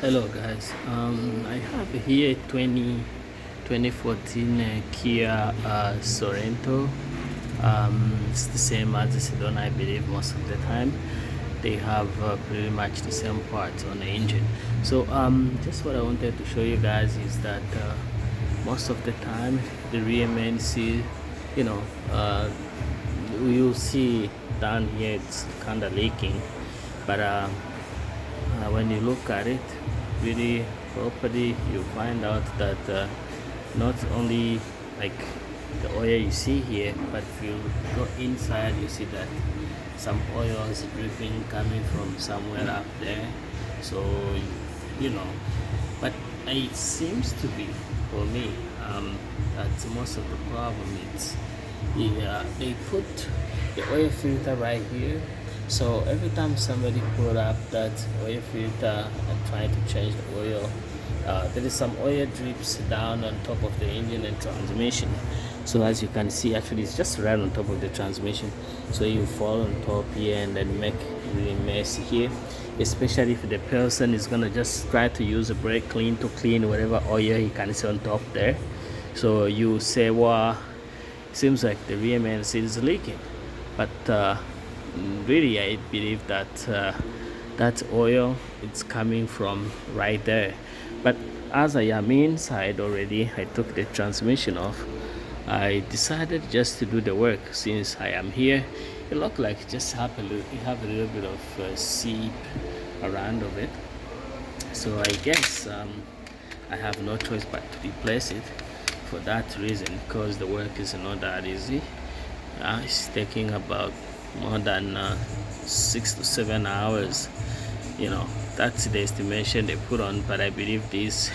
Hello guys, I have here 2014 Kia Sorento. It's the same as the sedan, I believe. Most of the time they have pretty much the same parts on the engine. So just what I wanted to show you guys is that most of the time the rear main seal, you know, you'll see down here it's kind of leaking, but when you look at it really properly, you find out that not only like the oil you see here, but if you go inside, you see that some oil is dripping coming from somewhere up there. So you know, but it seems to be, for me, that most of the problem is they put the oil filter right here. So every time somebody put up that oil filter and try to change the oil, there is some oil drips down on top of the engine and transmission. So as you can see, actually it's just right on top of the transmission. So you fall on top here and then make really messy here, especially if the person is gonna just try to use a brake clean to clean whatever oil he can see on top there. So you say, well, seems like the rear main seal is leaking, but really I believe that that oil it's coming from right there. But as I am inside already, I took the transmission off. I decided just to do the work. Since I am here, it looked like it just have a little bit of seep around of it. So I guess I have no choice but to replace it for that reason, because the work is not that easy. It's taking about more than 6 to 7 hours. That's the estimation they put on, but I believe this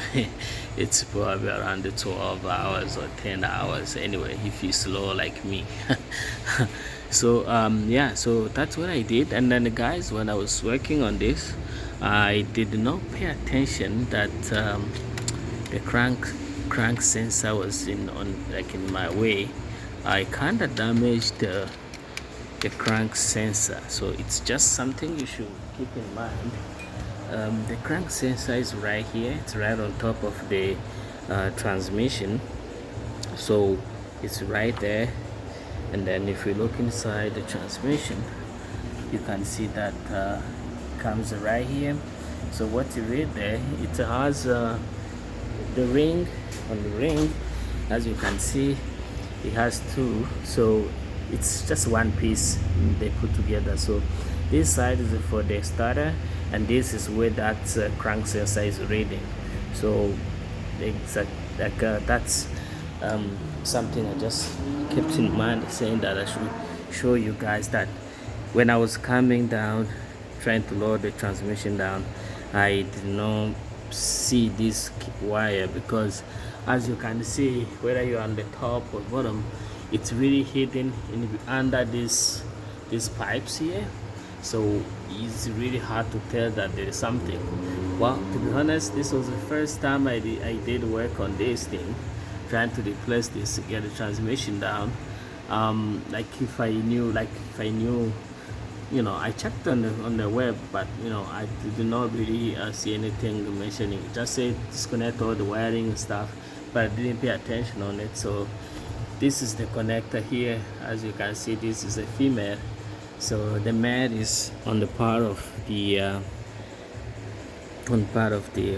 it's probably around the 12 hours or 10 hours anyway, if you're slow like me. So yeah, so that's what I did. And then guys, when I was working on this, I did not pay attention that the crank sensor was in my way. I kind of damaged the crank sensor, so it's just something you should keep in mind. The crank sensor is right here, it's right on top of the transmission, so it's right there. And then if you look inside the transmission, you can see that comes right here. So what you read there, it has the ring. On the ring, as you can see, it has two, so it's just one piece they put together. So this side is for the starter, and this is where that crank sensor is reading. So that's something I just kept in mind, saying that I should show you guys that when I was coming down trying to lower the transmission down, I did not see this wire, because as you can see, whether you're on the top or bottom, it's really hidden under these pipes here. So it's really hard to tell that there is something. Well, to be honest, this was the first time I did work on this thing, trying to replace this to get the transmission down. If I knew, I checked on the web, but I did not really see anything mentioning. It just said disconnect all the wiring and stuff, but I didn't pay attention on it. So this is the connector here. As you can see, this is a female. So the male is on the part of the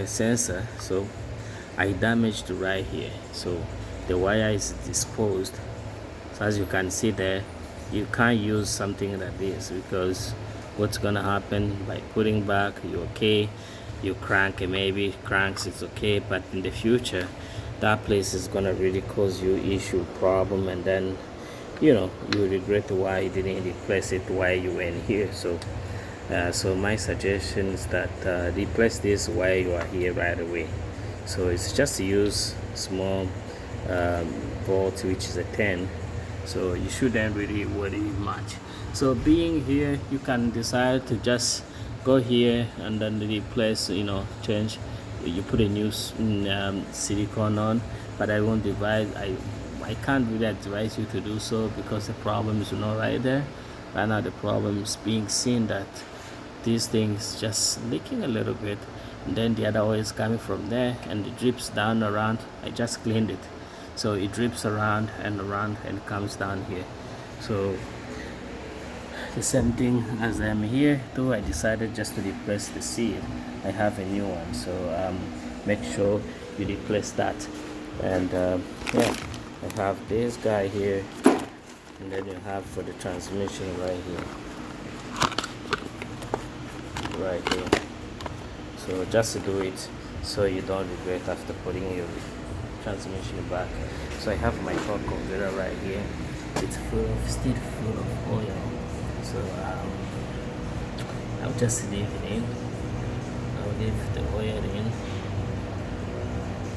sensor. So I damaged right here. So the wire is disposed. So as you can see there, you can't use something like this, because what's gonna happen by putting back, you okay, you crank it, maybe cranks, it's okay, but in the future that place is gonna really cause you issue problem, and then you regret why you didn't replace it while you were in here. So so my suggestion is that replace this while you are here right away. So it's just to use small volt, which is a 10. So you shouldn't really worry much. So being here, you can decide to just go here and then replace, change. You put a new silicone on, but I won't advise. I can't really advise you to do so, because the problem is not right there. Right now the problem is being seen that this thing's just leaking a little bit, and then the other oil is coming from there and it drips down around. I just cleaned it, so it drips around and comes down here. So the same thing as I'm here too, I decided just to replace the seal. I have a new one, so make sure you replace that. And yeah, I have this guy here, and then you have for the transmission right here. So just to do it so you don't regret after putting your transmission back. So I have my torque converter right here. It's still full of oil. So I'll just leave it in. I'll leave the oil in.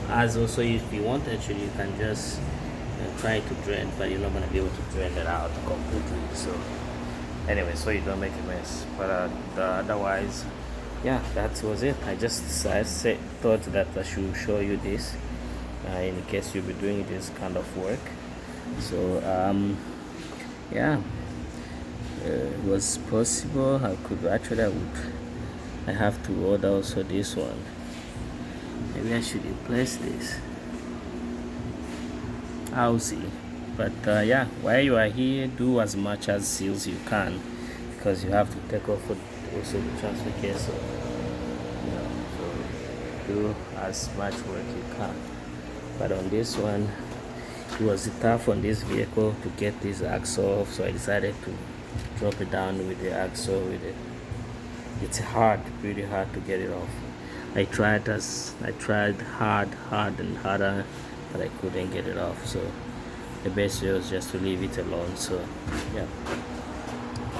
As also, if you want, actually, you can just try to drain, but you're not gonna be able to drain it out completely. So anyway, so you don't make a mess. But otherwise, yeah, that was it. I thought that I should show you this in case you'll be doing this kind of work. So yeah, it was possible. I have to order also this one. Maybe I should replace this. I'll see. But yeah, while you are here, do as much as seals you can, because you have to take off also the transfer case. So, so do as much work you can. But on this one, it was tough on this vehicle to get this axle off, so I decided to drop it down with the axle with it. It's hard, pretty hard to get it off. I tried hard and harder, but I couldn't get it off. So the best way was just to leave it alone. So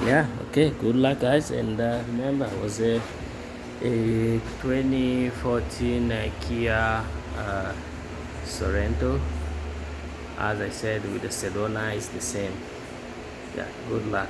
yeah, okay, good luck guys. And remember, it was a 2014 Kia Sorento. As I said, with the Sedona, it's the same. Yeah, good luck.